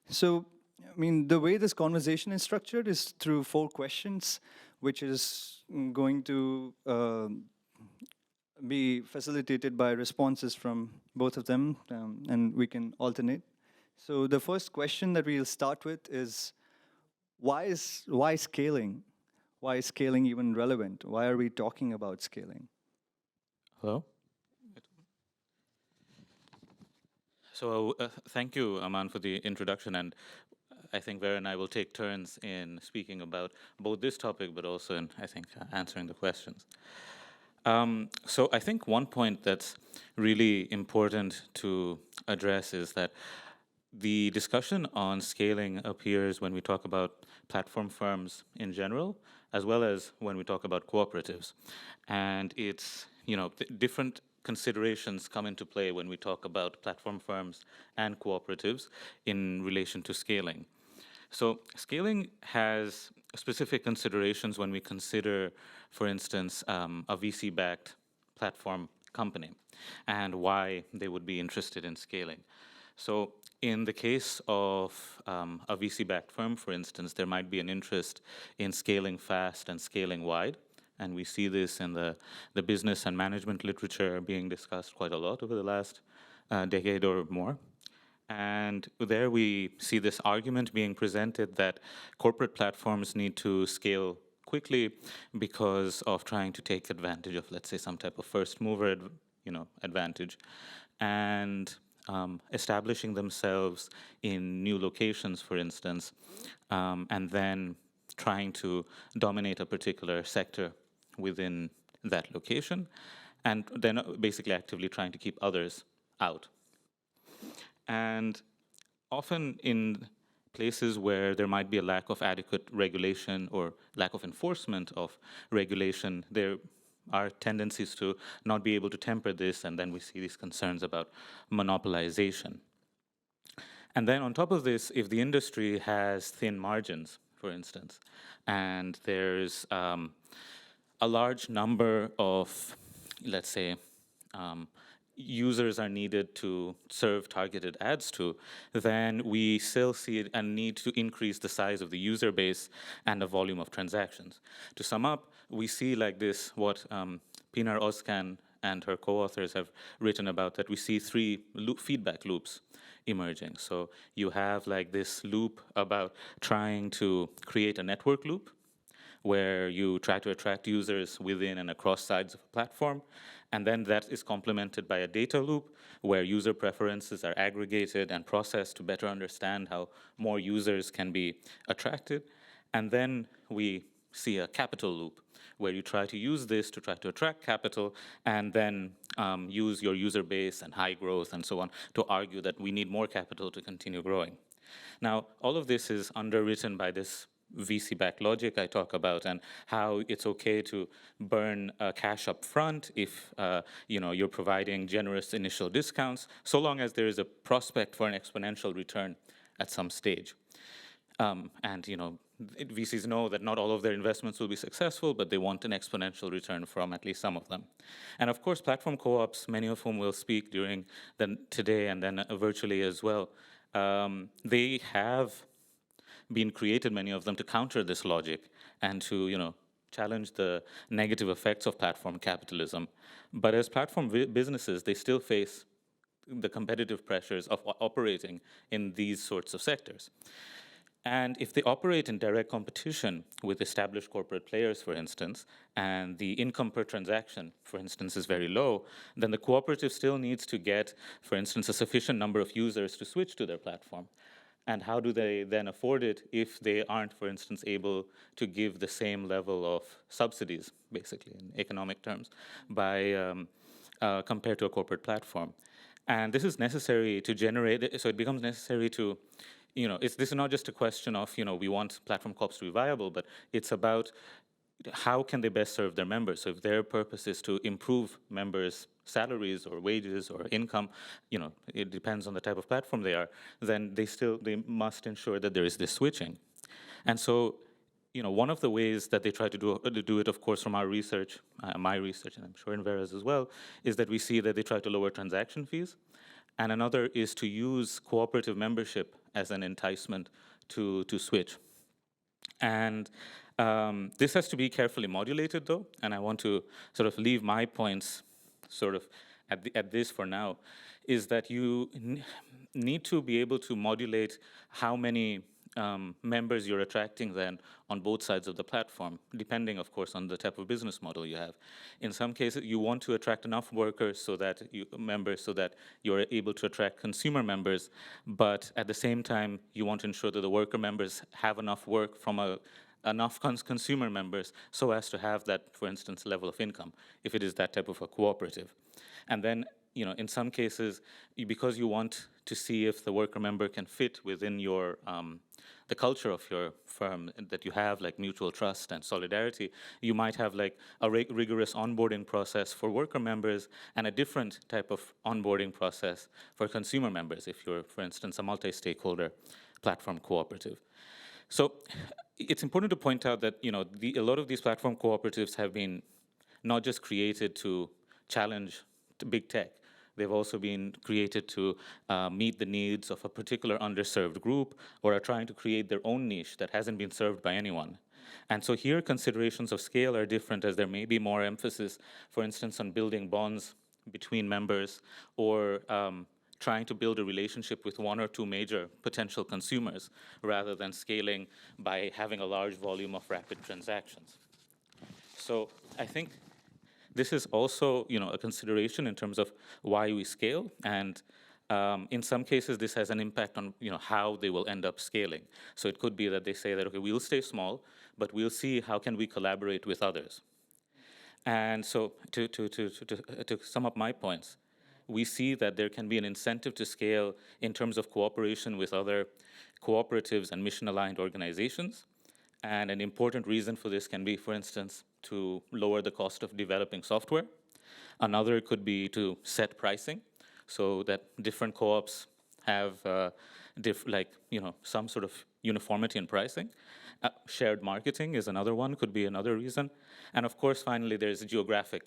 So, I mean, the way this conversation is structured is through 4 questions, which is going to be facilitated by responses from both of them, and we can alternate. So the first question that we'll start with is, why scaling? Why is scaling even relevant? Why are we talking about scaling? Hello? So thank you, Aman, for the introduction, and I think Vera and I will take turns in speaking about both this topic, but also in, I think, answering the questions. So I think one point that's really important to address is that the discussion on scaling appears when we talk about platform firms in general, as well as when we talk about cooperatives. And it's, different considerations come into play when we talk about platform firms and cooperatives in relation to scaling. So scaling has specific considerations when we consider, for instance, a VC-backed platform company and why they would be interested in scaling. So in the case of a VC-backed firm, for instance, there might be an interest in scaling fast and scaling wide. And we see this in the business and management literature being discussed quite a lot over the last decade or more. And there we see this argument being presented that corporate platforms need to scale quickly because of trying to take advantage of, let's say, some type of first mover advantage, and establishing themselves in new locations, for instance, and then trying to dominate a particular sector within that location, and then basically actively trying to keep others out. And often in places where there might be a lack of adequate regulation or lack of enforcement of regulation, there are tendencies to not be able to temper this, and then we see these concerns about monopolization. And then on top of this, if the industry has thin margins, for instance, and there's a large number of, let's say, users are needed to serve targeted ads to, then we still see a need to increase the size of the user base and the volume of transactions. To sum up, we see like this what Pinar Ozkan and her co-authors have written about, that we see 3 feedback loops emerging. So you have like this loop about trying to create a network loop, where you try to attract users within and across sides of a platform. And then that is complemented by a data loop where user preferences are aggregated and processed to better understand how more users can be attracted. And then we see a capital loop where you try to use this to try to attract capital, and then use your user base and high growth and so on to argue that we need more capital to continue growing. Now, all of this is underwritten by this VC-backed logic I talk about, and how it's okay to burn cash up front if you're providing generous initial discounts, so long as there is a prospect for an exponential return at some stage. VCs know that not all of their investments will be successful, but they want an exponential return from at least some of them. And of course, platform co-ops, many of whom will speak during today and then virtually as well, they have been created, many of them, to counter this logic and to challenge the negative effects of platform capitalism. But as platform businesses, they still face the competitive pressures of operating in these sorts of sectors. And if they operate in direct competition with established corporate players, for instance, and the income per transaction, for instance, is very low, then the cooperative still needs to get, for instance, a sufficient number of users to switch to their platform. And how do they then afford it if they aren't, for instance, able to give the same level of subsidies, basically, in economic terms, by compared to a corporate platform? And this is necessary to generate, so it becomes necessary to, this is not just a question of, we want platform co-ops to be viable, but it's about how can they best serve their members. So if their purpose is to improve members' salaries or wages or income, it depends on the type of platform they are, then they must ensure that there is this switching. And so, one of the ways that they try to do it, of course, from our research, my research, and I'm sure in Vera's as well, is that we see that they try to lower transaction fees. and another is to use cooperative membership as an enticement to switch. And this has to be carefully modulated, though, and I want to sort of leave my points sort of at this for now, is that you need to be able to modulate how many members you're attracting then on both sides of the platform, depending, of course, on the type of business model you have. In some cases, you want to attract enough workers so that members so that you're able to attract consumer members, but at the same time, you want to ensure that the worker members have enough work from enough consumer members so as to have that, for instance, level of income, if it is that type of a cooperative. And then, in some cases, because you want to see if the worker member can fit within your the culture of your firm that you have, like mutual trust and solidarity, you might have like a rigorous onboarding process for worker members and a different type of onboarding process for consumer members, if you're, for instance, a multi-stakeholder platform cooperative. So it's important to point out that a lot of these platform cooperatives have been not just created to challenge big tech. They've also been created to meet the needs of a particular underserved group, or are trying to create their own niche that hasn't been served by anyone. And so here considerations of scale are different, as there may be more emphasis, for instance, on building bonds between members, or trying to build a relationship with one or two major potential consumers, rather than scaling by having a large volume of rapid transactions. So I think this is also, a consideration in terms of why we scale, and in some cases, this has an impact on, how they will end up scaling. So it could be that they say that, okay, we'll stay small, but we'll see how can we collaborate with others. And so to sum up my points, we see that there can be an incentive to scale in terms of cooperation with other cooperatives and mission-aligned organizations. And an important reason for this can be, for instance, to lower the cost of developing software. Another could be to set pricing so that different co-ops have some sort of uniformity in pricing. Shared marketing is another one, could be another reason. And of course, finally, there's geographic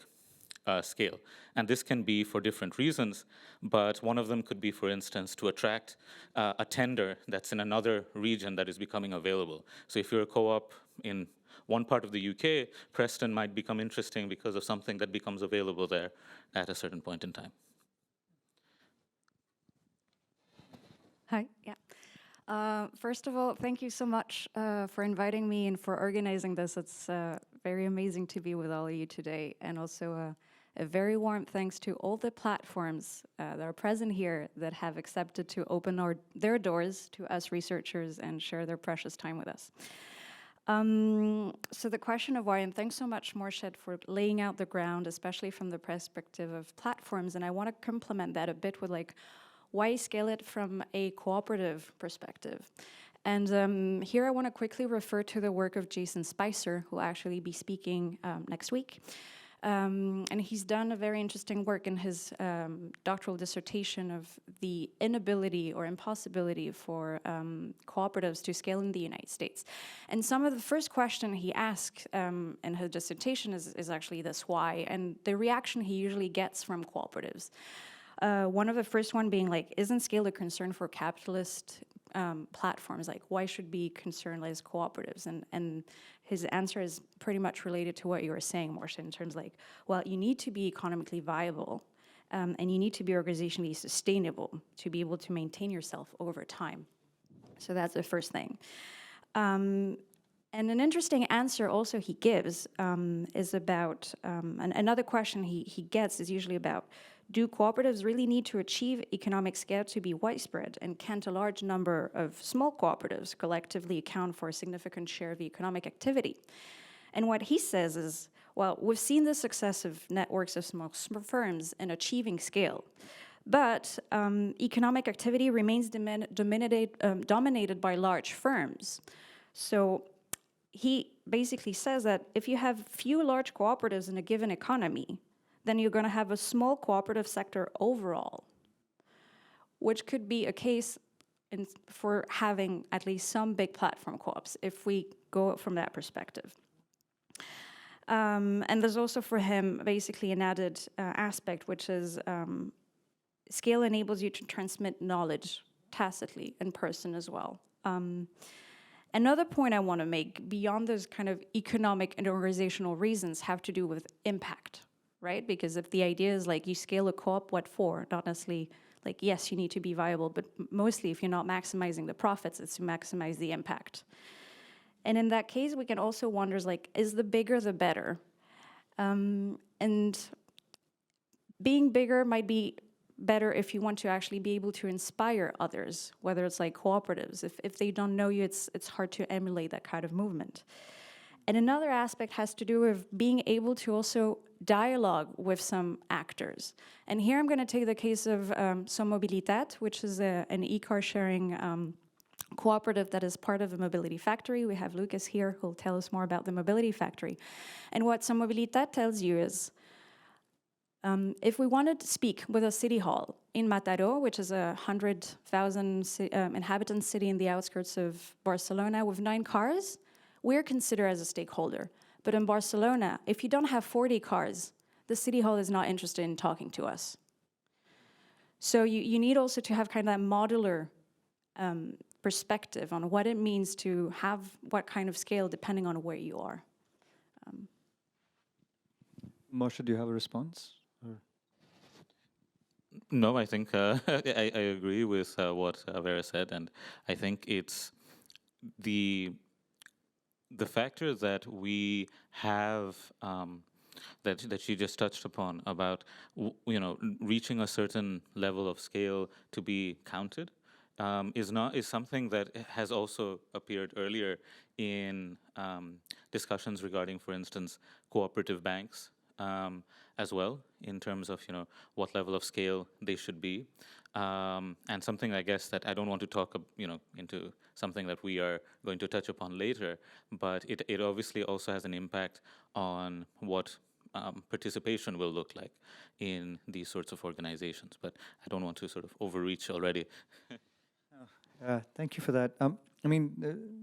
scale. And this can be for different reasons, but one of them could be, for instance, to attract a tender that's in another region that is becoming available. So if you're a co-op in one part of the UK, Preston might become interesting because of something that becomes available there at a certain point in time. Hi, yeah. First of all, thank you so much for inviting me and for organizing this. It's very amazing to be with all of you today, and also a very warm thanks to all the platforms that are present here that have accepted to open their doors to us researchers and share their precious time with us. So the question of why, and thanks so much, Morshed, for laying out the ground, especially from the perspective of platforms, and I want to complement that a bit with why scale it from a cooperative perspective. And here I want to quickly refer to the work of Jason Spicer, who will actually be speaking next week. And he's done a very interesting work in his doctoral dissertation of the inability or impossibility for cooperatives to scale in the United States. And some of the first question he asked in his dissertation is actually this: why? And the reaction he usually gets from cooperatives. One of the first one being isn't scale a concern for capitalist platforms? Why should be concerned as cooperatives? And his answer is pretty much related to what you were saying, Morshed, in terms well, you need to be economically viable, and you need to be organizationally sustainable to be able to maintain yourself over time. So that's the first thing. And an interesting answer also he gives is about, another question he gets is usually about, do cooperatives really need to achieve economic scale to be widespread, and can't a large number of small cooperatives collectively account for a significant share of economic activity? And what he says is, well, we've seen the success of networks of small firms in achieving scale, but economic activity remains dominated by large firms. So he basically says that if you have few large cooperatives in a given economy, then you're going to have a small cooperative sector overall, which could be a case for having at least some big platform co-ops, if we go from that perspective. And there's also for him basically an added aspect, which is scale enables you to transmit knowledge tacitly in person as well. Another point I want to make, beyond those kind of economic and organizational reasons, have to do with impact, right? Because if the idea is like you scale a co-op, what for? Not necessarily like, yes, you need to be viable, but mostly if you're not maximizing the profits, it's to maximize the impact. And in that case, we can also wonder, like, is the bigger the better? And being bigger might be better if you want to actually be able to inspire others, whether it's like cooperatives. If they don't know you, it's hard to emulate that kind of movement. And another aspect has to do with being able to also dialogue with some actors. And here I'm going to take the case of Mobilitat, which is an e-car sharing cooperative that is part of the Mobility Factory. We have Lucas here who will tell us more about the Mobility Factory. And what Mobilitat tells you is, if we wanted to speak with a city hall in Mataró, which is a 100,000 inhabitant city in the outskirts of Barcelona with 9 cars, we're considered as a stakeholder. But in Barcelona, if you don't have 40 cars, the city hall is not interested in talking to us. So you need also to have kind of that modular perspective on what it means to have what kind of scale depending on where you are. Morshed, do you have a response? No, I think I agree with what Vera said, and I think it's the factor that we have that she just touched upon about reaching a certain level of scale to be counted is something that has also appeared earlier in discussions regarding, for instance, cooperative banks. As well, in terms of what level of scale they should be, and something I guess that I don't want to talk into something that we are going to touch upon later, but it obviously also has an impact on what participation will look like in these sorts of organizations. But I don't want to sort of overreach already. Thank you for that. I mean,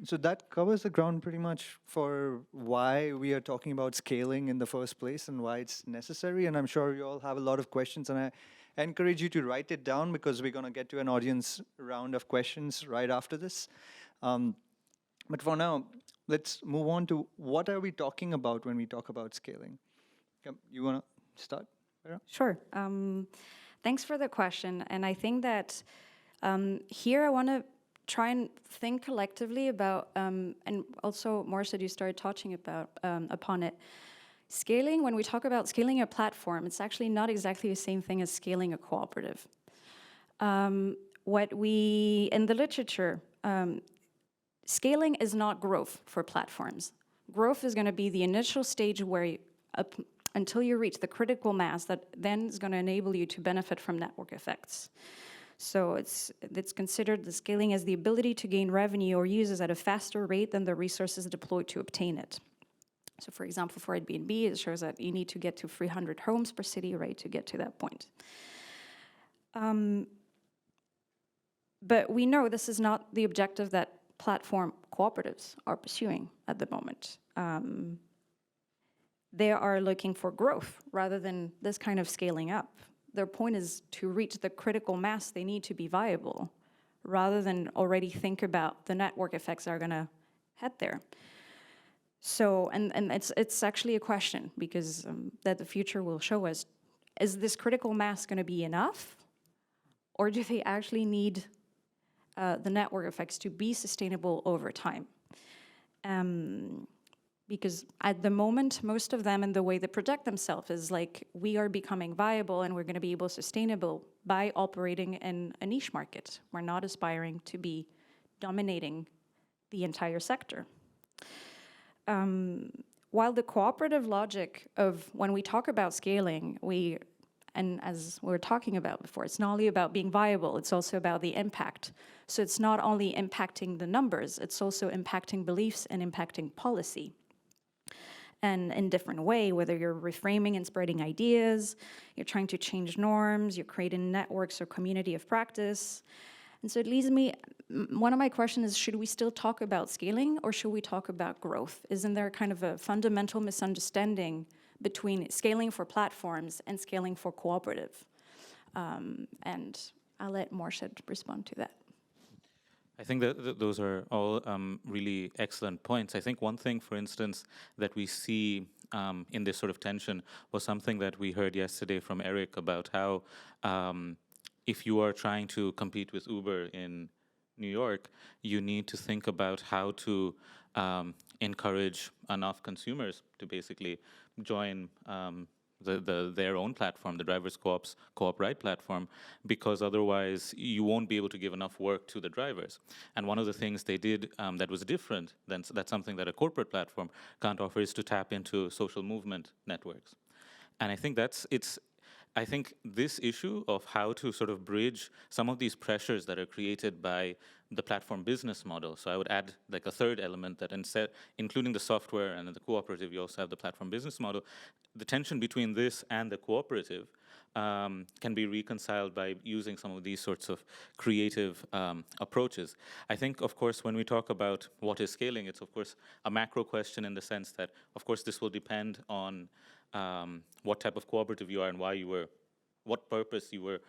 so that covers the ground pretty much for why we are talking about scaling in the first place and why it's necessary. And I'm sure you all have a lot of questions, and I encourage you to write it down because we're going to get to an audience round of questions right after this. But for now, let's move on to what are we talking about when we talk about scaling? You want to start, Vera? Sure. Thanks for the question. And I think that here I want to try and think collectively about, and also Morshed, you started talking about upon it. Scaling, when we talk about scaling a platform, it's actually not exactly the same thing as scaling a cooperative. What we, in the literature, scaling is not growth for platforms. Growth is going to be the initial stage where until you reach the critical mass that then is going to enable you to benefit from network effects. So it's considered the scaling as the ability to gain revenue or users at a faster rate than the resources deployed to obtain it. So for example, for Airbnb, it shows that you need to get to 300 homes per city, right, to get to that point. But we know this is not the objective that platform cooperatives are pursuing at the moment. They are looking for growth rather than this kind of scaling up. Their point is to reach the critical mass they need to be viable, rather than already think about the network effects that are going to head there. So, and it's actually a question, because that the future will show us, is this critical mass going to be enough? Or do they actually need the network effects to be sustainable over time? Because at the moment, most of them and the way they project themselves is like, we are becoming viable and we're going to be able to sustainable by operating in a niche market. We're not aspiring to be dominating the entire sector. While the cooperative logic of when we talk about scaling, and as we were talking about before, it's not only about being viable, it's also about the impact. So it's not only impacting the numbers, it's also impacting beliefs and impacting policy. And in different way, whether you're reframing and spreading ideas, you're trying to change norms, you're creating networks or community of practice. And so it leads me, one of my questions is, should we still talk about scaling or should we talk about growth? Isn't there kind of a fundamental misunderstanding between scaling for platforms and scaling for cooperative? And I'll let Morshed respond to that. I think that those are all really excellent points. I think one thing, for instance, that we see in this sort of tension was something that we heard yesterday from Eric about how if you are trying to compete with Uber in New York, you need to think about how to encourage enough consumers to basically join their own platform, the Drivers Co-op's Co-op Ride platform, because otherwise you won't be able to give enough work to the drivers. And one of the things they did that was different than that's something that a corporate platform can't offer is to tap into social movement networks. And I think I think this issue of how to sort of bridge some of these pressures that are created by the platform business model. So I would add like a third element that instead, including the software and the cooperative, you also have the platform business model. The tension between this and the cooperative can be reconciled by using some of these sorts of creative approaches. I think, of course, when we talk about what is scaling, it's, of course, a macro question in the sense that, of course, this will depend on what type of cooperative you are and what purpose you were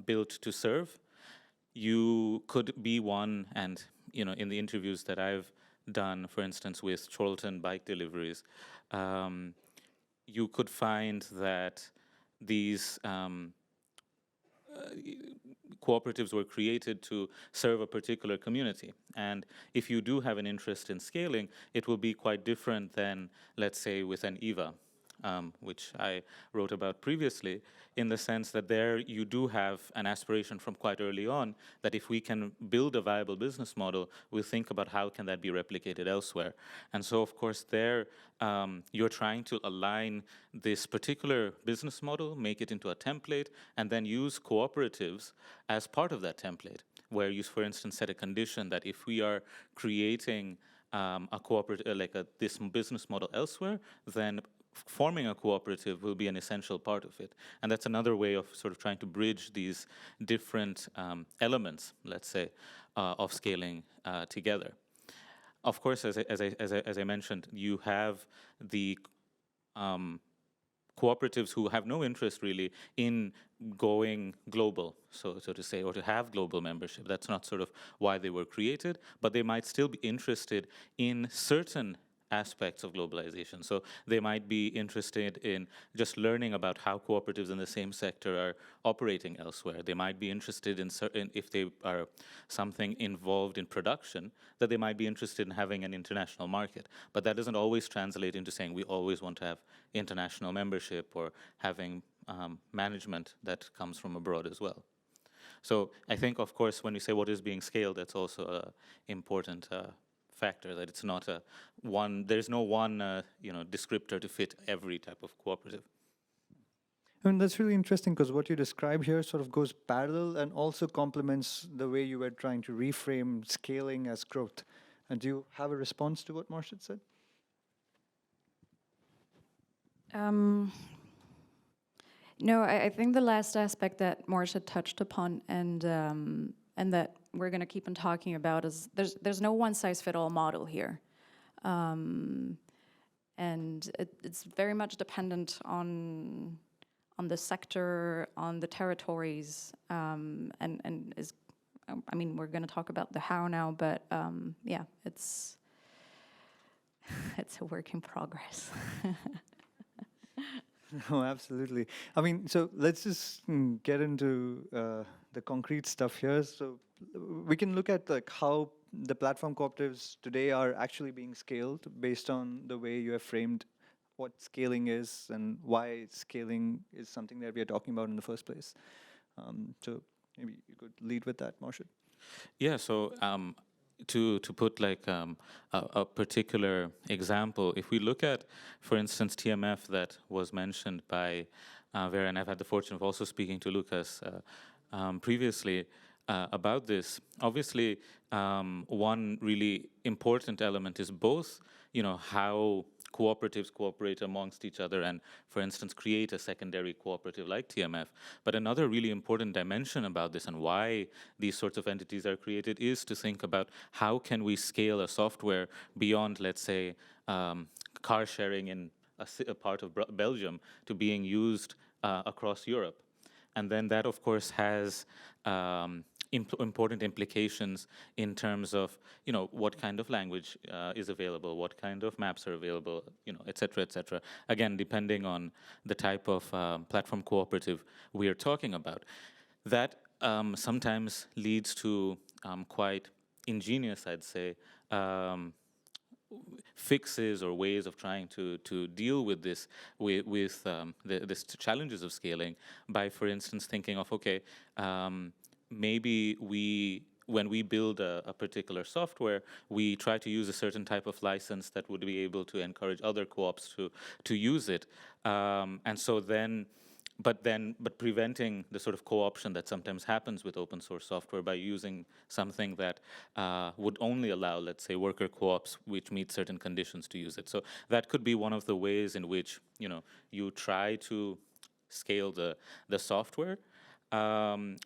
built to serve. You could be one, and in the interviews that I've done, for instance, with Charlton bike deliveries, you could find that these cooperatives were created to serve a particular community. And if you do have an interest in scaling, it will be quite different than, let's say, with an EVA. Which I wrote about previously, in the sense that there you do have an aspiration from quite early on that if we can build a viable business model, we'll think about how can that be replicated elsewhere. And so, of course, there you're trying to align this particular business model, make it into a template, and then use cooperatives as part of that template, where you, for instance, set a condition that if we are creating a cooperative, this business model elsewhere, then forming a cooperative will be an essential part of it. And that's another way of sort of trying to bridge these different elements, let's say, of scaling together. Of course, as I mentioned, you have the cooperatives who have no interest really in going global, so to say, or to have global membership. That's not sort of why they were created, but they might still be interested in certain aspects of globalization. So they might be interested in just learning about how cooperatives in the same sector are operating elsewhere. They might be interested in certain, if they are something involved in production, that they might be interested in having an international market. But that doesn't always translate into saying we always want to have international membership or having management that comes from abroad as well. So I think, of course, when we say what is being scaled, that's also an important factor, that it's not there's no one descriptor to fit every type of cooperative. And that's really interesting because what you describe here sort of goes parallel and also complements the way you were trying to reframe scaling as growth. And do you have a response to what Morshed said? No, I think the last aspect that Morshed touched upon and that we're going to keep on talking about is there's no one-size-fit-all model here. And it's very much dependent on the sector, on the territories, and is, I mean, we're going to talk about the how now, but yeah, it's a work in progress. No, absolutely. I mean, so let's just get into the concrete stuff here. So we can look at like how the platform cooperatives today are actually being scaled based on the way you have framed what scaling is and why scaling is something that we are talking about in the first place. So maybe you could lead with that, Morshed. Yeah, so to put like a particular example, if we look at, for instance, TMF that was mentioned by Vera, and I've had the fortune of also speaking to Lucas previously about this. Obviously, one really important element is both, how cooperatives cooperate amongst each other and, for instance, create a secondary cooperative like TMF. But another really important dimension about this and why these sorts of entities are created is to think about how can we scale a software beyond, let's say, car sharing in a part of Belgium to being used across Europe. And then that, of course, has important implications in terms of, what kind of language is available, what kind of maps are available, et cetera, et cetera. Again, depending on the type of platform cooperative we are talking about. That sometimes leads to quite ingenious, I'd say, fixes or ways of trying to deal with this, with the challenges of scaling by, for instance, thinking of, okay, maybe when we build a particular software, we try to use a certain type of license that would be able to encourage other co-ops to use it. And so then, but preventing the sort of co-option that sometimes happens with open source software by using something that would only allow, let's say, worker co-ops which meet certain conditions to use it. So that could be one of the ways in which, you try to scale the software.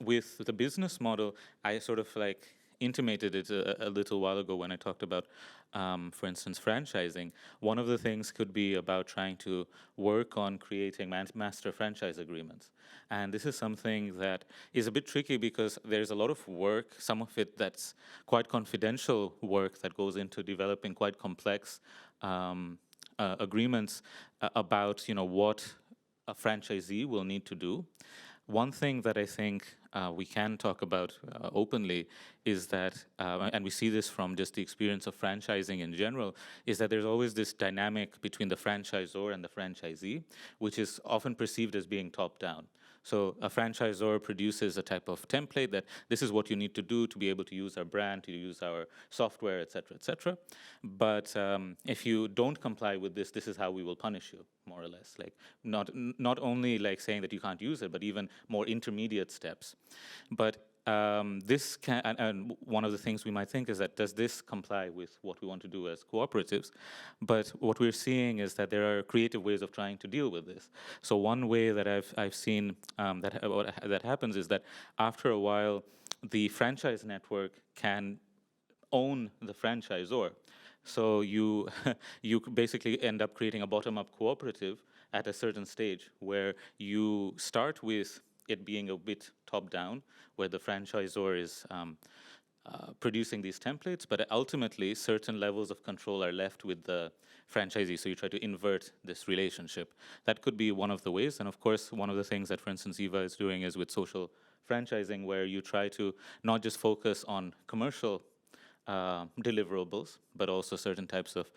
With the business model, I sort of like intimated it a little while ago when I talked about, for instance, franchising. One of the things could be about trying to work on creating master franchise agreements. And this is something that is a bit tricky because there's a lot of work, some of it that's quite confidential work that goes into developing quite complex agreements about, what a franchisee will need to do. One thing that I think we can talk about openly is that, and we see this from just the experience of franchising in general, is that there's always this dynamic between the franchisor and the franchisee, which is often perceived as being top-down. So a franchisor produces a type of template that this is what you need to do to be able to use our brand, to use our software, et cetera, et cetera. But if you don't comply with this, this is how we will punish you, more or less. Like not only like saying that you can't use it, but even more intermediate steps. But this can, and one of the things we might think is that, does this comply with what we want to do as cooperatives? But what we're seeing is that there are creative ways of trying to deal with this. So one way that I've seen that happens is that after a while, the franchise network can own the franchisor. So you you basically end up creating a bottom-up cooperative at a certain stage where you start with it being a bit top-down, where the franchisor is producing these templates, but ultimately certain levels of control are left with the franchisee. So you try to invert this relationship. That could be one of the ways. And of course, one of the things that, for instance, Eva is doing is with social franchising, where you try to not just focus on commercial deliverables, but also certain types of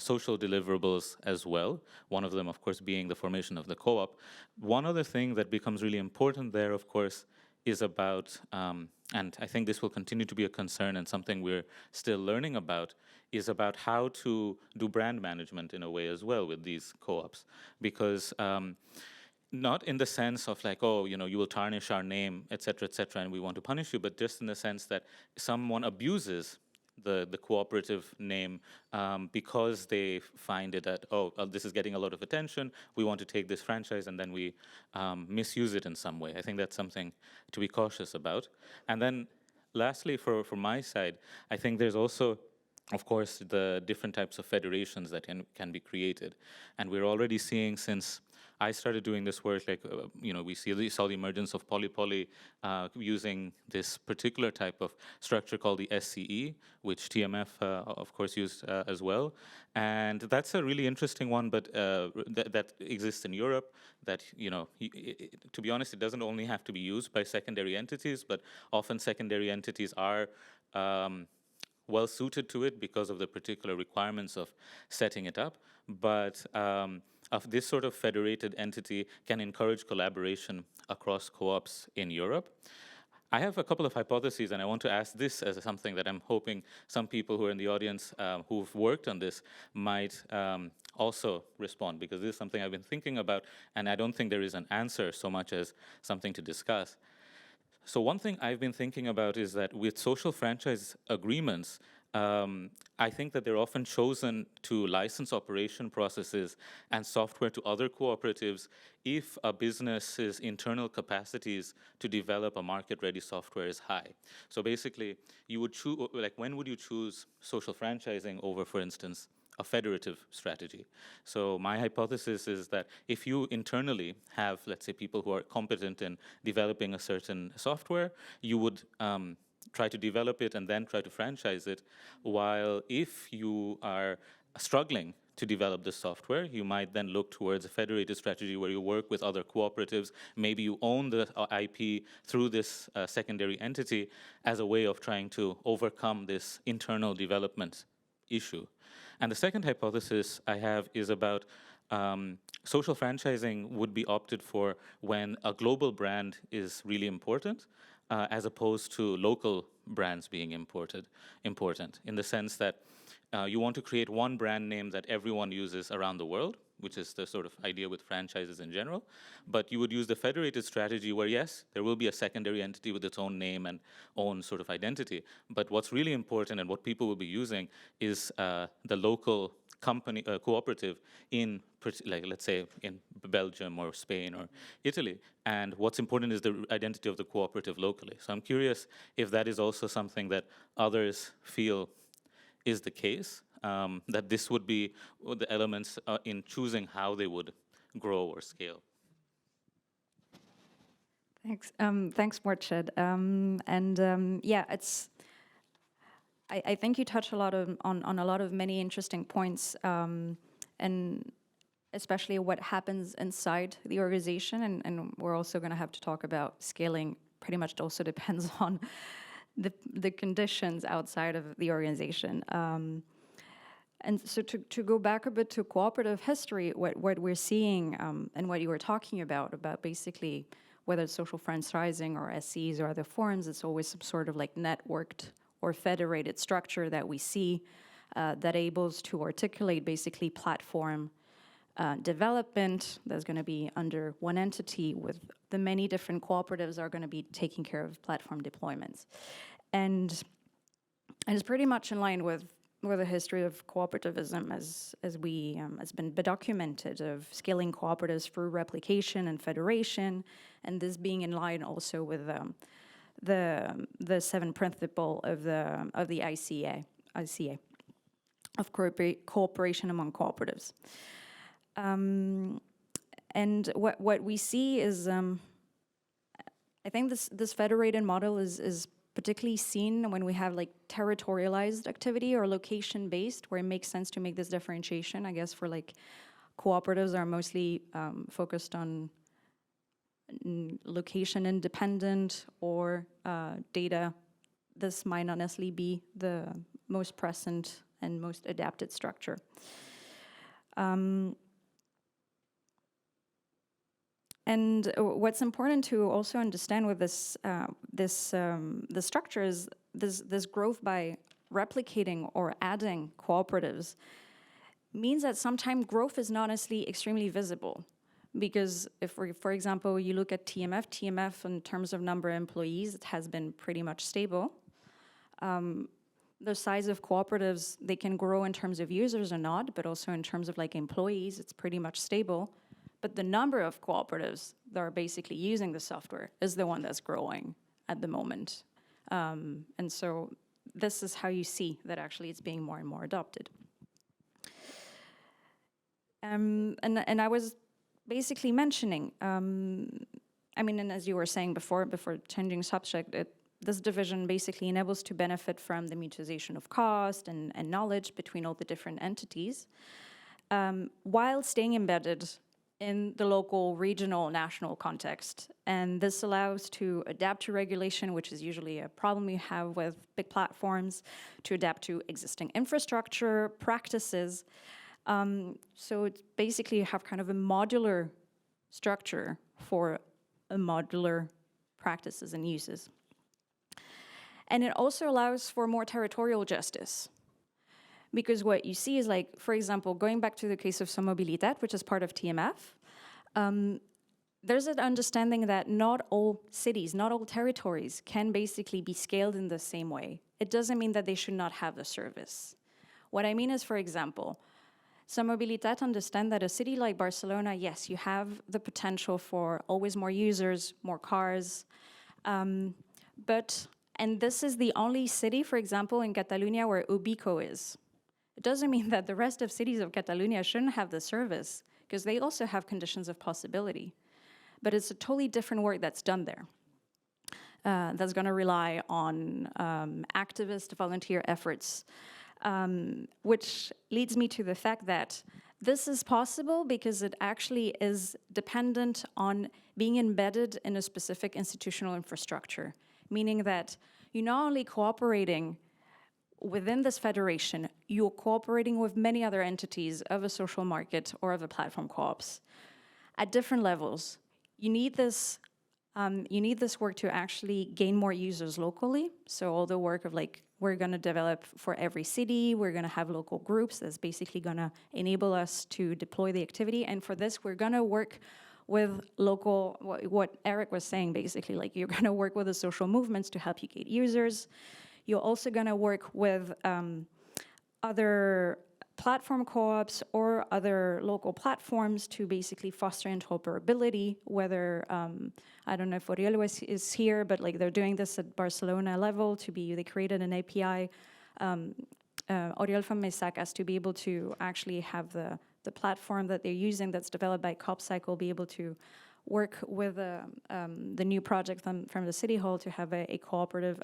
social deliverables as well. One of them, of course, being the formation of the co-op. One other thing that becomes really important there, of course, is about, and I think this will continue to be a concern and something we're still learning about, is about how to do brand management in a way as well with these co-ops. Because not in the sense of like, oh, you will tarnish our name, et cetera, and we want to punish you, but just in the sense that someone abuses the cooperative name because they find it that, this is getting a lot of attention, we want to take this franchise, and then we misuse it in some way. I think that's something to be cautious about. And then lastly, for my side, I think there's also, of course, the different types of federations that can be created. And we're already seeing, since I started doing this work, like, we saw the emergence of poly using this particular type of structure called the SCE, which TMF, of course, used as well. And that's a really interesting one, but that exists in Europe, that, to be honest, it doesn't only have to be used by secondary entities, but often secondary entities are well suited to it because of the particular requirements of setting it up. But of this sort of federated entity can encourage collaboration across co-ops in Europe. I have a couple of hypotheses, and I want to ask this as something that I'm hoping some people who are in the audience who've worked on this might also respond, because this is something I've been thinking about, and I don't think there is an answer so much as something to discuss. So one thing I've been thinking about is that with social franchise agreements, I think that they're often chosen to license operation processes and software to other cooperatives if a business's internal capacities to develop a market-ready software is high. So basically, you would choose, like, when would you choose social franchising over, for instance, a federative strategy. So my hypothesis is that if you internally have, let's say, people who are competent in developing a certain software, you would try to develop it and then try to franchise it, while if you are struggling to develop the software, you might then look towards a federated strategy where you work with other cooperatives. Maybe you own the IP through this secondary entity as a way of trying to overcome this internal development issue. And the second hypothesis I have is about social franchising would be opted for when a global brand is really important, as opposed to local brands being important, in the sense that you want to create one brand name that everyone uses around the world, which is the sort of idea with franchises in general. But you would use the federated strategy where, yes, there will be a secondary entity with its own name and own sort of identity. But what's really important and what people will be using is the local company, cooperative in, like, let's say, in Belgium or Spain or Italy. And what's important is the identity of the cooperative locally. So I'm curious if that is also something that others feel is the case, that this would be the elements in choosing how they would grow or scale. Thanks, thanks, Morshed. Yeah, it's. I think you touch a lot on a lot of many interesting points, and especially what happens inside the organization, and we're also going to have to talk about scaling. Pretty much also depends on the conditions outside of the organization. And so to go back a bit to cooperative history, what we're seeing and what you were talking about basically whether it's social franchising or SCs or other forms, it's always some sort of like networked or federated structure that we see that ables to articulate basically platform development that's going to be under one entity with the many different cooperatives are going to be taking care of platform deployments. And it's pretty much in line with the history of cooperativism as been documented, of scaling cooperatives through replication and federation, and this being in line also with the seventh principle of the ICA of cooperation among cooperatives. And what we see is, I think this federated model is particularly seen when we have like territorialized activity or location-based, where it makes sense to make this differentiation. I guess for like cooperatives are mostly focused on location independent or data. This might not necessarily be the most present and most adapted structure. And what's important to also understand with this the structure is this growth by replicating or adding cooperatives means that sometimes growth is not necessarily extremely visible. Because if, for example, you look at TMF in terms of number of employees, it has been pretty much stable. The size of cooperatives, they can grow in terms of users or not, but also in terms of like employees, it's pretty much stable. But the number of cooperatives that are basically using the software is the one that's growing at the moment. And so this is how you see that actually it's being more and more adopted. And I was basically mentioning, I mean, and as you were saying before changing subject, this division basically enables to benefit from the mutualization of cost and knowledge between all the different entities, while staying embedded in the local, regional, national context. And this allows to adapt to regulation, which is usually a problem you have with big platforms, to adapt to existing infrastructure, practices. So it's basically you have kind of a modular structure for a modular practices and uses. And it also allows for more territorial justice. Because what you see is like, for example, going back to the case of Sommobilitat, which is part of TMF, there's an understanding that not all cities, not all territories can basically be scaled in the same way. It doesn't mean that they should not have the service. What I mean is, for example, Sommobilitat understand that a city like Barcelona, yes, you have the potential for always more users, more cars, and this is the only city, for example, in Catalonia where Ubico is. It doesn't mean that the rest of cities of Catalonia shouldn't have the service, because they also have conditions of possibility. But it's a totally different work that's done there. That's going to rely on activist volunteer efforts, which leads me to the fact that this is possible because it actually is dependent on being embedded in a specific institutional infrastructure, meaning that you're not only cooperating within this federation, you're cooperating with many other entities of a social market or of a platform co-ops at different levels. You need this work to actually gain more users locally. So all the work of like, we're gonna develop for every city, we're gonna have local groups that's basically gonna enable us to deploy the activity. And for this, we're gonna work with local, what Eric was saying basically, like you're gonna work with the social movements to help you get users. You're also gonna work with other platform co-ops or other local platforms to basically foster interoperability, whether, I don't know if Oriol is here, but like they're doing this at Barcelona level they created an API, Oriol from Mesac to be able to actually have the platform that they're using that's developed by Coop Cycle be able to work with the new project from the City Hall to have a cooperative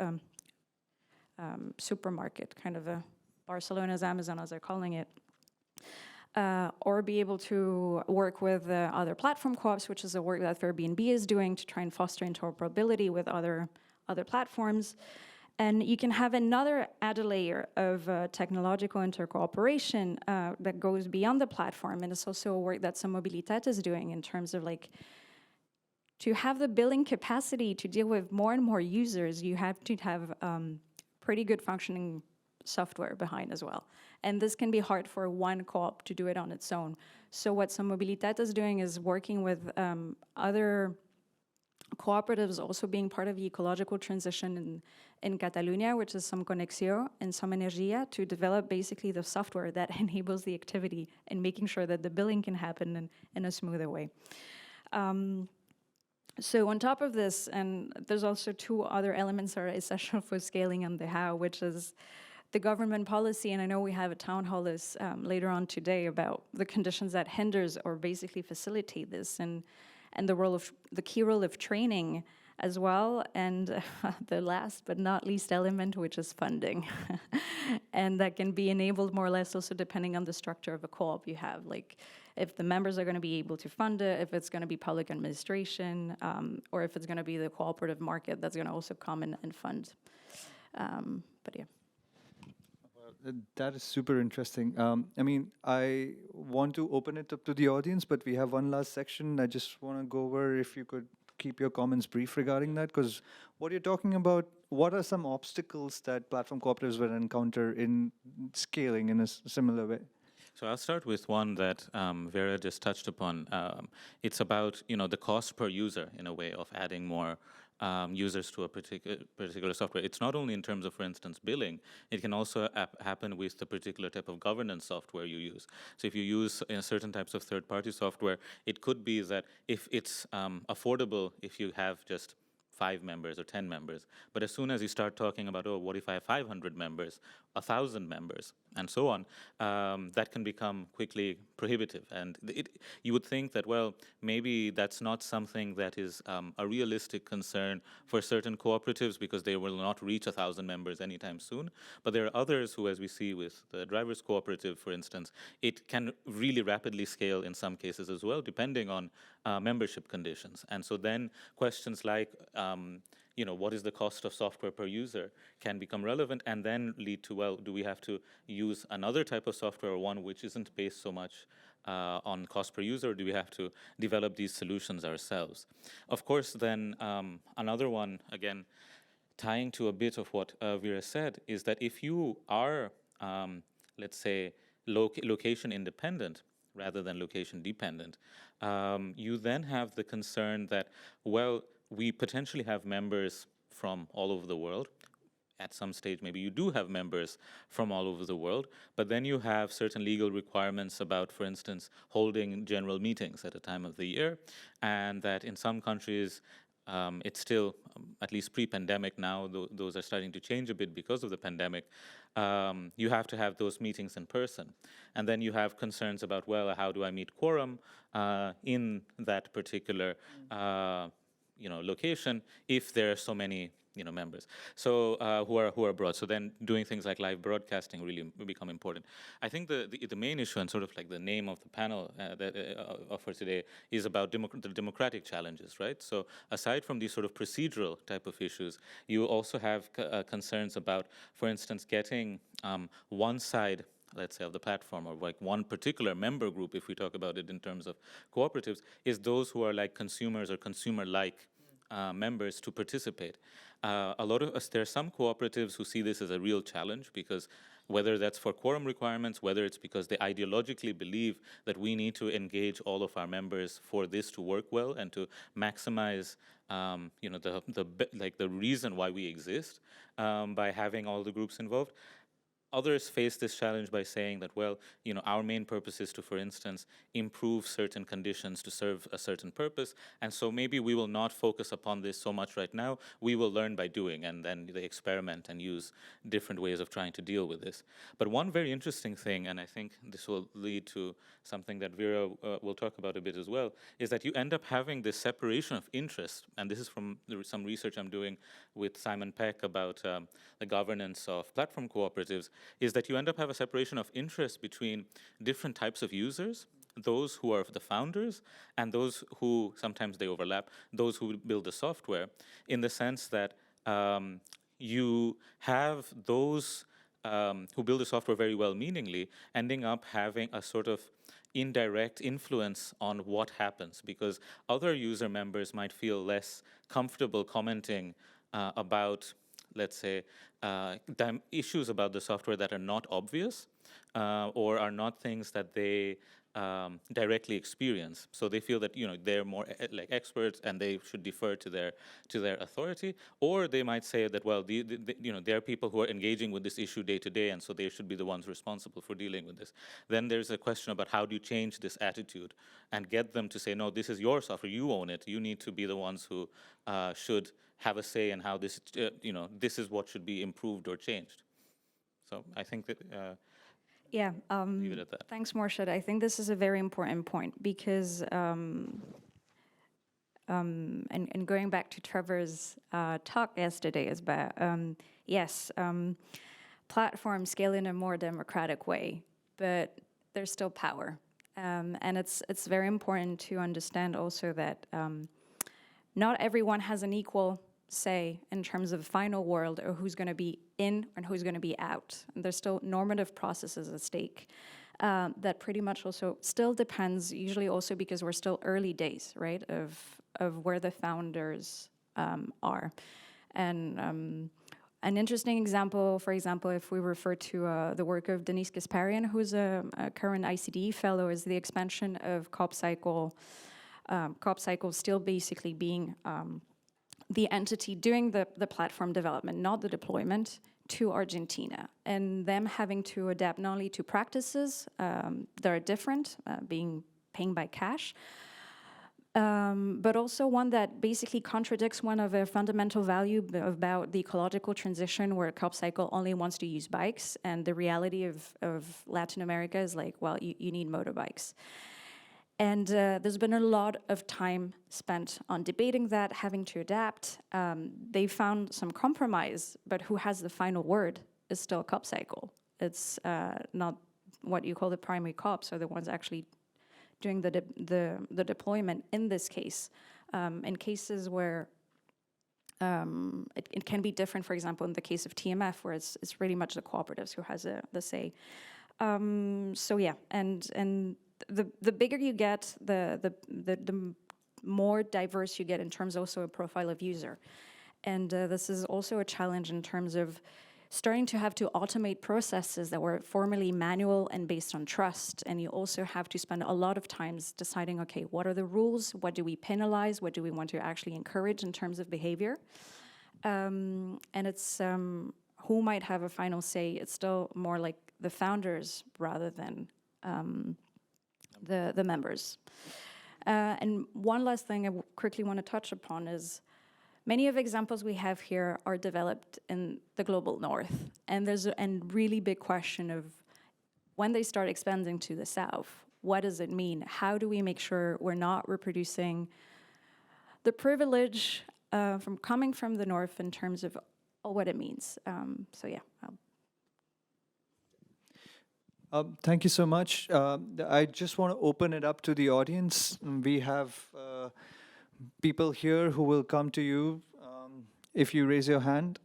supermarket, kind of a Barcelona's Amazon, as they're calling it, or be able to work with other platform co-ops, which is the work that Airbnb is doing to try and foster interoperability with other platforms. And you can have another added layer of technological intercooperation that goes beyond the platform, and it's also a work that some Mobilitat is doing in terms of like, to have the billing capacity to deal with more and more users, you have to have pretty good functioning software behind as well. And this can be hard for one co-op to do it on its own. So what some Mobilitat is doing is working with other cooperatives also being part of the ecological transition in Catalonia, which is some Conexio and some Energia, to develop basically the software that enables the activity and making sure that the billing can happen in a smoother way. So on top of this, and there's also two other elements that are essential for scaling on the how, which is the government policy, and I know we have a town hall this later on today about the conditions that hinders or basically facilitate this, and the key role of training as well, and the last but not least element, which is funding. And that can be enabled more or less also depending on the structure of a co-op you have, like if the members are going to be able to fund it, if it's going to be public administration, or if it's going to be the cooperative market that's going to also come and fund. But yeah. That is super interesting. I mean, I want to open it up to the audience, but we have one last section. I just want to go over if you could keep your comments brief regarding that, because what you're talking about, what are some obstacles that platform cooperatives will encounter in scaling in a similar way? So I'll start with one that Vera just touched upon. It's about the cost per user in a way of adding more users to a particular software. It's not only in terms of, for instance, billing. It can also happen with the particular type of governance software you use. So if you use certain types of third-party software, it could be that if it's affordable, if you have just 5 members or 10 members. But as soon as you start talking about, oh, what if I have 500 members, 1,000 members, and so on, that can become quickly prohibitive. And you would think that, well, maybe that's not something that is a realistic concern for certain cooperatives because they will not reach 1,000 members anytime soon. But there are others who, as we see with the drivers cooperative, for instance, it can really rapidly scale in some cases as well, depending on membership conditions. And so then questions like, what is the cost of software per user can become relevant and then lead to, well, do we have to use another type of software or one which isn't based so much on cost per user, or do we have to develop these solutions ourselves? Of course, then another one, again, tying to a bit of what Vera said, is that if you are, let's say, location independent rather than location dependent, you then have the concern that, well, we potentially have members from all over the world. At some stage, maybe you do have members from all over the world, but then you have certain legal requirements about, for instance, holding general meetings at a time of the year, and that in some countries, it's still, at least pre-pandemic now, those are starting to change a bit because of the pandemic. You have to have those meetings in person. And then you have concerns about, well, how do I meet quorum in that particular location if there are so many members who are abroad. So then doing things like live broadcasting really become important. I think the main issue, and sort of like the name of the panel for today, is about the democratic challenges, right? So aside from these sort of procedural type of issues, you also have concerns about, for instance, getting one side, let's say, of the platform, or like one particular member group, if we talk about it in terms of cooperatives, is those who are like consumers or consumer-like members to participate. A lot of us, there are some cooperatives who see this as a real challenge, because whether that's for quorum requirements, whether it's because they ideologically believe that we need to engage all of our members for this to work well and to maximize the reason why we exist by having all the groups involved. Others face this challenge by saying that, well, our main purpose is to, for instance, improve certain conditions to serve a certain purpose, and so maybe we will not focus upon this so much right now. We will learn by doing, and then they experiment and use different ways of trying to deal with this. But one very interesting thing, and I think this will lead to something that Vera will talk about a bit as well, is that you end up having this separation of interest, and this is from some research I'm doing with Simon Peck about the governance of platform cooperatives, is that you end up have a separation of interest between different types of users, those who are the founders and those who, sometimes they overlap, those who build the software, in the sense that you have those who build the software very well-meaningly ending up having a sort of indirect influence on what happens, because other user members might feel less comfortable commenting about, let's say, issues about the software that are not obvious or are not things that they directly experience. So they feel that they're more like experts and they should defer to their authority. Or they might say that, well, there are people who are engaging with this issue day to day, and so they should be the ones responsible for dealing with this. Then there's a question about how do you change this attitude and get them to say, no, this is your software, you own it, you need to be the ones who should have a say in how this, this is what should be improved or changed. So I think that leave it at that. Thanks, Morshed. I think this is a very important point, because, and going back to Trevor's talk yesterday, is about, platforms scale in a more democratic way, but there's still power. And it's very important to understand also that not everyone has an equal say in terms of the final world, or who's going to be in and who's going to be out. And there's still normative processes at stake that pretty much also still depends, usually also because we're still early days, right, of where the founders are. And an interesting example, for example, if we refer to the work of Denise Gasparian, who's a current ICD fellow, is the expansion of Coop Cycle. Coop Cycle still basically being the entity doing the platform development, not the deployment, to Argentina, and them having to adapt not only to practices that are different, paying by cash, but also one that basically contradicts one of their fundamental value about the ecological transition, where Coop Cycle only wants to use bikes, and the reality of Latin America is like, well, you need motorbikes. And there's been a lot of time spent on debating that, having to adapt. They found some compromise, but who has the final word is still Coop Cycle. It's not what you call the primary co-ops, or the ones actually doing the deployment in this case. In cases where it can be different, for example, in the case of TMF, where it's really much the cooperatives who has the say. So yeah, and the bigger you get, the more diverse you get in terms also of profile of user. And this is also a challenge in terms of starting to have to automate processes that were formerly manual and based on trust. And you also have to spend a lot of times deciding, okay, what are the rules? What do we penalize? What do we want to actually encourage in terms of behavior? And it's who might have a final say. It's still more like the founders rather than the members. And one last thing I quickly want to touch upon is Many of the examples we have here are developed in the global north, and there's a really big question of when they start expanding to the south, what does it mean? How do we make sure we're not reproducing the privilege from coming from the north in terms of what it means? So yeah. Thank you so much. I just want to open it up to the audience. We have people here who will come to you. If you raise your hand,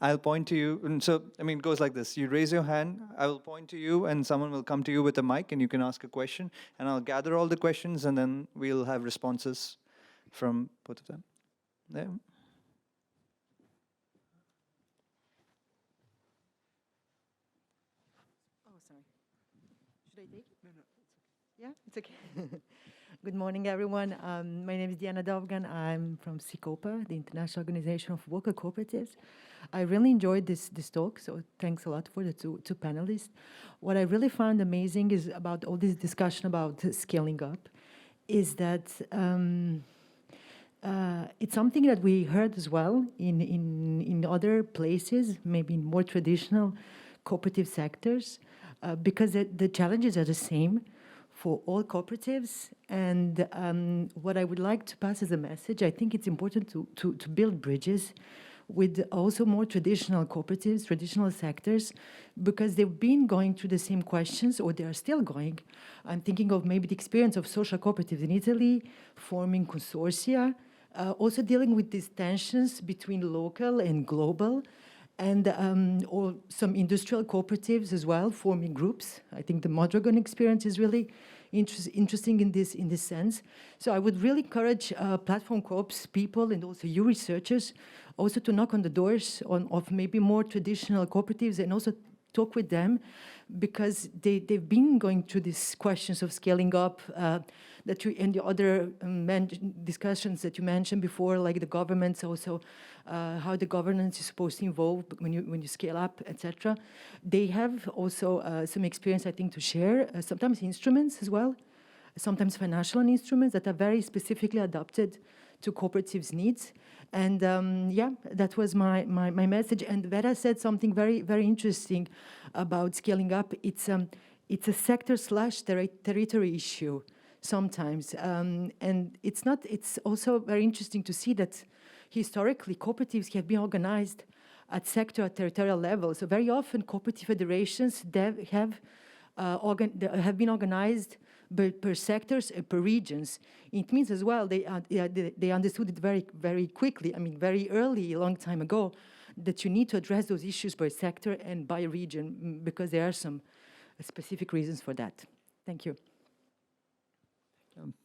I'll point to you. And so, I mean, it goes like this. You raise your hand, I will point to you, and someone will come to you with a mic, and you can ask a question. And I'll gather all the questions, and then we'll have responses from both of them. There. Oh, sorry. Should I take it? No, it's okay. Yeah, it's okay. Good morning, everyone. My name is Diana Dovgan. I'm from COPA, the International Organization of Worker Cooperatives. I really enjoyed this talk, so thanks a lot for the two panelists. What I really found amazing is about all this discussion about scaling up, is that it's something that we heard as well in other places, maybe in more traditional cooperative sectors, because the challenges are the same for all cooperatives. And what I would like to pass as a message, I think it's important to build bridges with also more traditional cooperatives, traditional sectors, because they've been going through the same questions, or they are still going. I'm thinking of maybe the experience of social cooperatives in Italy, forming consortia, also dealing with these tensions between local and global, and or some industrial cooperatives as well, forming groups. I think the Mondragon experience is really interesting in this sense. So I would really encourage platform co-ops people, and also you researchers, also to knock on the doors of maybe more traditional cooperatives, and also talk with them, because they've been going through these questions of scaling up that you, and the other discussions that you mentioned before, like the governments also, how the governance is supposed to evolve when you scale up, etc. They have also some experience, I think, to share, sometimes instruments as well, sometimes financial instruments that are very specifically adapted to cooperatives' needs. And yeah, that was my message. And Vera said something very, very interesting about scaling up. It's a sector/territory issue sometimes. And it's also very interesting to see that historically cooperatives have been organized at territorial level. So very often cooperative federations have been organized per sectors and per regions. It means as well they understood it very, very quickly, I mean very early, a long time ago, that you need to address those issues by sector and by region, because there are some specific reasons for that. Thank you.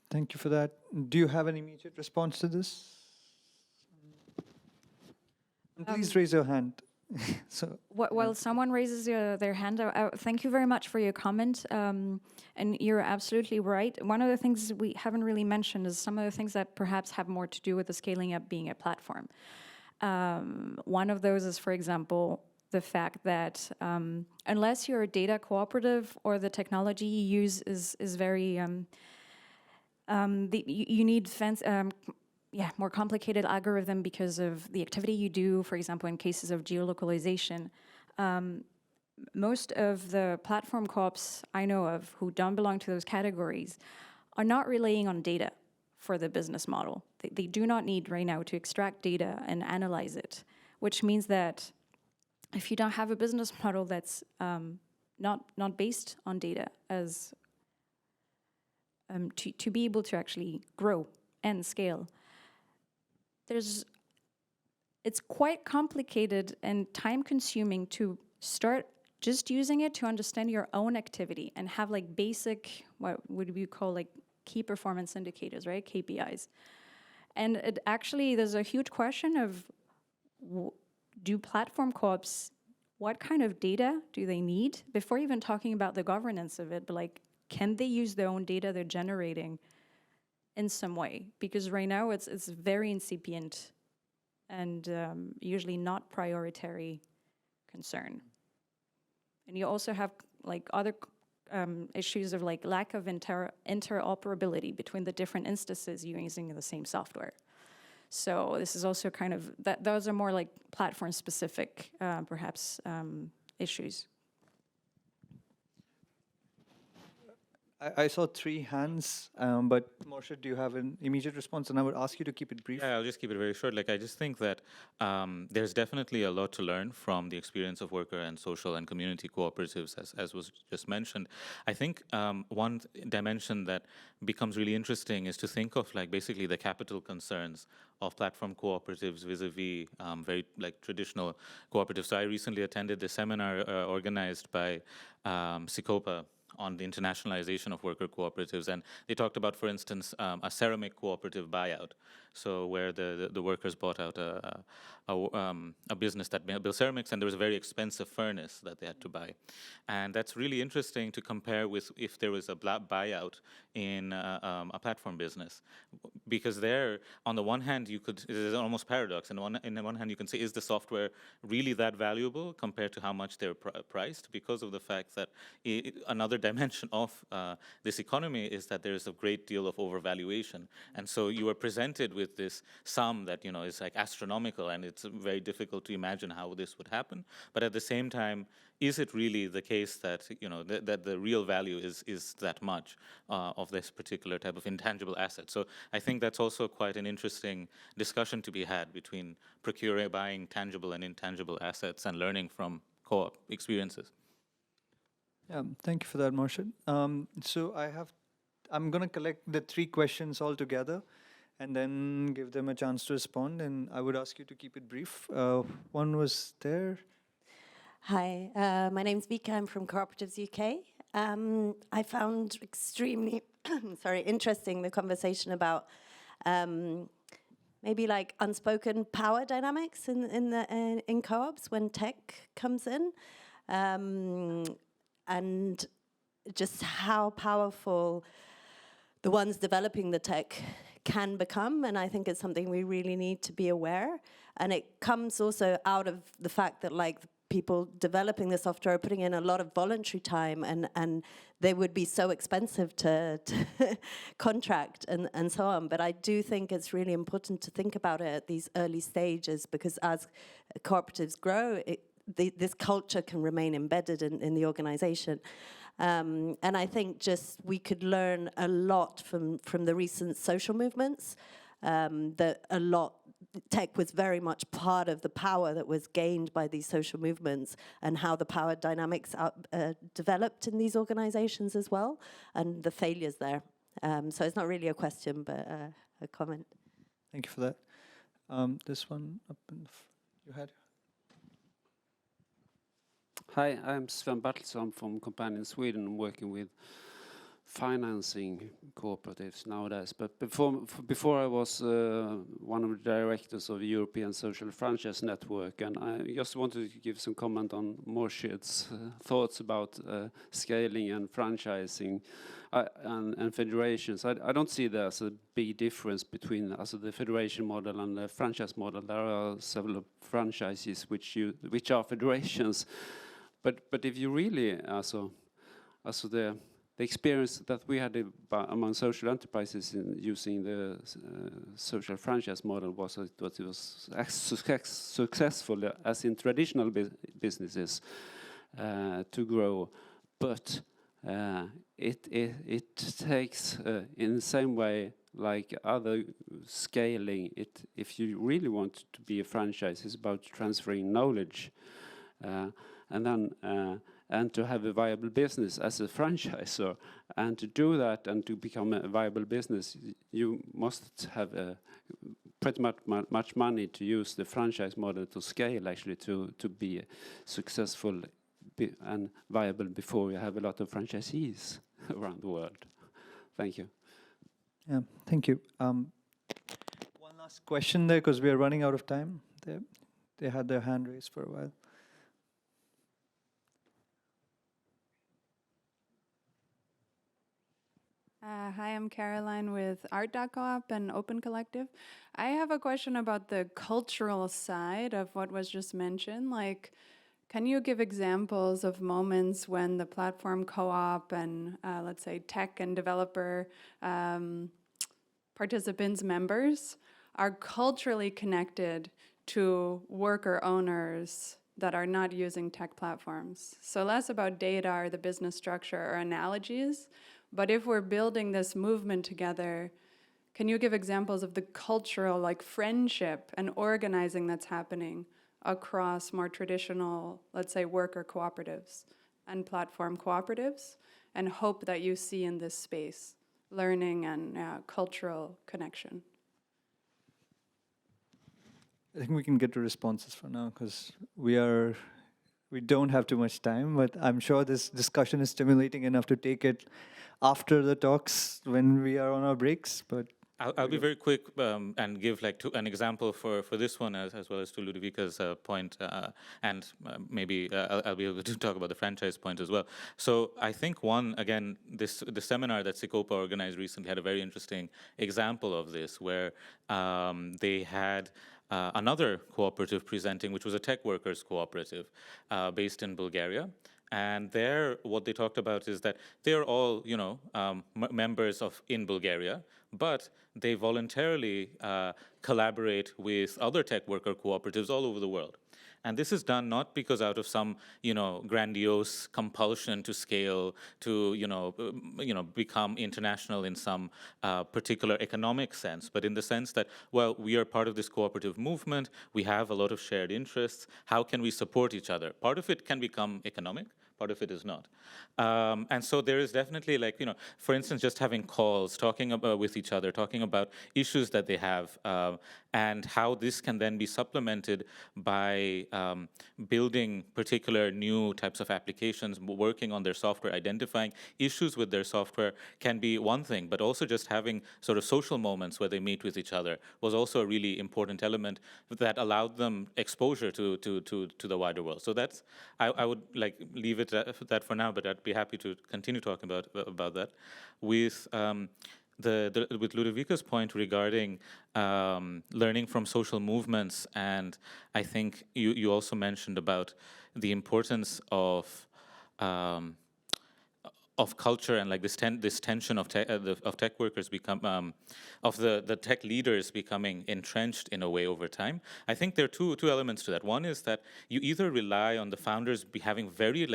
Thank you for that. Do you have an immediate response to this? Please raise your hand. So, while someone raises their hand, thank you very much for your comment. And you're absolutely right. One of the things we haven't really mentioned is some of the things that perhaps have more to do with the scaling up being a platform. One of those is, for example, the fact that unless you're a data cooperative or the technology you use is very, you need more complicated algorithm because of the activity you do, for example, in cases of geolocalization. Most of the platform co-ops I know of who don't belong to those categories are not relying on data for the business model. They do not need right now to extract data and analyze it, which means that if you don't have a business model that's not based on data as to be able to actually grow and scale, it's quite complicated and time-consuming to start just using it to understand your own activity and have like basic, what would we call like key performance indicators, right? KPIs. And it actually, there's a huge question of, do platform co-ops, what kind of data do they need? Before even talking about the governance of it, but like, can they use their own data they're generating in some way? Because right now it's very incipient and usually not priority concern. And you also have like other issues of like lack of interoperability between the different instances using the same software. So this is also kind of, those are more like platform-specific, perhaps, issues. I saw 3 hands, but Morshed, do you have an immediate response? And I would ask you to keep it brief. Yeah, I'll just keep it very short. Like, I just think that there's definitely a lot to learn from the experience of worker and social and community cooperatives, as was just mentioned. I think one dimension that becomes really interesting is to think of like basically the capital concerns of platform cooperatives vis-a-vis very like traditional cooperatives. So I recently attended a seminar organized by Cicopa on the internationalization of worker cooperatives, and they talked about, for instance, a ceramic cooperative buyout. So where the workers bought out a business that built ceramics, and there was a very expensive furnace that they had to buy. And that's really interesting to compare with if there was a buyout in a platform business. Because there, on the one hand, it is almost paradox. On the one hand, you can say, is the software really that valuable compared to how much they're priced? Because of the fact that another dimension of this economy is that there is a great deal of overvaluation. And so you are presented with this sum that, you know, is like astronomical, and it's very difficult to imagine how this would happen. But at the same time, is it really the case that, you know, that the real value is that much of this particular type of intangible asset? So I think that's also quite an interesting discussion to be had between buying tangible and intangible assets and learning from co-op experiences. Yeah, thank you for that, Morshed. So I'm going to collect the 3 questions all together and then give them a chance to respond. And I would ask you to keep it brief. One was there. Hi, my name's Vika. I'm from Cooperatives UK. I found extremely interesting the conversation about maybe like unspoken power dynamics in co-ops when tech comes in, and just how powerful the ones developing the tech can become. And I think it's something we really need to be aware. And it comes also out of the fact that like people developing the software are putting in a lot of voluntary time, and they would be so expensive to contract and so on. But I do think it's really important to think about it at these early stages, because as cooperatives grow, this culture can remain embedded in the organization. And I think just we could learn a lot from the recent social movements, that a lot tech was very much part of the power that was gained by these social movements, and how the power dynamics developed in these organizations as well, and the failures there. So it's not really a question, but a comment. Thank you for that. This one up in you had. Hi, I'm Sven Bertilsson from Companion Sweden. I'm working with financing cooperatives nowadays. But before I was one of the directors of the European Social Franchise Network, and I just wanted to give some comment on Morshed's thoughts about scaling and franchising and federations. I don't see there's a big difference between the federation model and the franchise model. There are several franchises which are federations. But if you really, the experience that we had among social enterprises in using the social franchise model was that it was as successful as in traditional businesses to grow, but it takes in the same way like other scaling. If you really want to be a franchise, it's about transferring knowledge. And then and to have a viable business as a franchisor, and to do that and to become a viable business, you must have pretty much money to use the franchise model to scale, actually, to be successful and viable before you have a lot of franchisees around the world. Thank you. Yeah, thank you. One last question there, because we are running out of time. They had their hand raised for a while. Hi, I'm Caroline with Art.coop and Open Collective. I have a question about the cultural side of what was just mentioned. Like, can you give examples of moments when the platform co-op and, let's say, tech and developer participants, members, are culturally connected to worker owners that are not using tech platforms. So less about data or the business structure or analogies, but if we're building this movement together, can you give examples of the cultural, like friendship and organizing that's happening across more traditional, let's say, worker cooperatives and platform cooperatives, and hope that you see in this space, learning and cultural connection? I think we can get to responses for now because we don't have too much time, but I'm sure this discussion is stimulating enough to take it after the talks when we are on our breaks. But I'll be very quick and give an example for this one as well as to Ludovika's point, and maybe I'll be able to talk about the franchise point as well. So I think the seminar that Sicopa organized recently had a very interesting example of this, where they had another cooperative presenting, which was a tech workers cooperative based in Bulgaria. And there, what they talked about is that they're all, members in Bulgaria, but they voluntarily collaborate with other tech worker cooperatives all over the world. And this is done not because out of some, grandiose compulsion to scale, to, become international in some particular economic sense, but in the sense that, well, we are part of this cooperative movement, we have a lot of shared interests, how can we support each other? Part of it can become economic, part of it is not. And so there is definitely, for instance, just having calls, talking with each other, talking about issues that they have, and how this can then be supplemented by building particular new types of applications, working on their software, identifying issues with their software can be one thing, but also just having sort of social moments where they meet with each other was also a really important element that allowed them exposure to the wider world. So that's, I would leave it at that for now, but I'd be happy to continue talking about that. With with Ludovika's point regarding learning from social movements, and I think you also mentioned about the importance of culture and this tension of tech workers of the tech leaders becoming entrenched in a way over time. I think there are two elements to that. One is that you either rely on the founders having very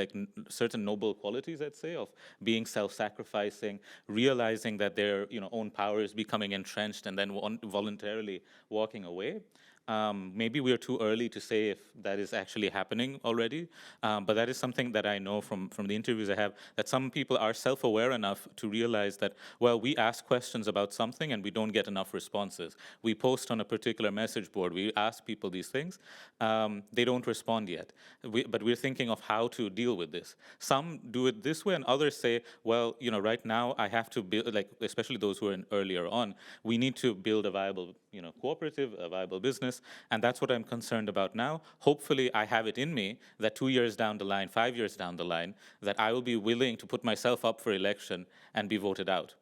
certain noble qualities, I'd say, of being self-sacrificing, realizing that their own power is becoming entrenched, and then voluntarily walking away. Maybe we're too early to say if that is actually happening already, but that is something that I know from the interviews I have, that some people are self-aware enough to realize that, well, we ask questions about something and we don't get enough responses. We post on a particular message board, we ask people these things, they don't respond yet. But we're thinking of how to deal with this. Some do it this way, and others say, well, right now I have to build, especially those who are earlier on, we need to build a viable cooperative, a viable business, and that's what I'm concerned about now. Hopefully I have it in me that 2 years down the line, 5 years down the line, that I will be willing to put myself up for election and be voted out.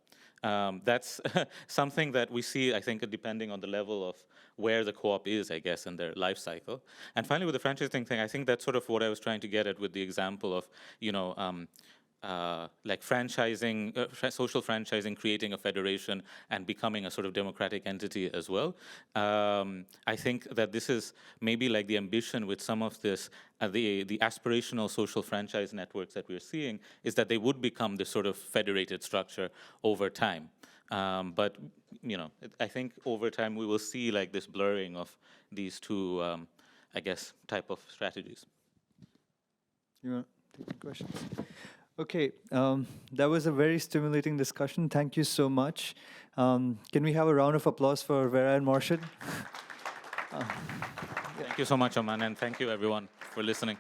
That's something that we see, I think, depending on the level of where the co-op is, I guess, in their life cycle. And finally, with the franchising thing, I think that's sort of what I was trying to get at with the example of, franchising, social franchising, creating a federation and becoming a sort of democratic entity as well. I think that this is maybe the ambition with some of this, the aspirational social franchise networks that we're seeing, is that they would become this sort of federated structure over time. But, I think over time we will see this blurring of these two, type of strategies. You want to take the questions? Okay, that was a very stimulating discussion. Thank you so much. Can we have a round of applause for Vera and Morshed? Thank you so much, Aman, and thank you everyone for listening.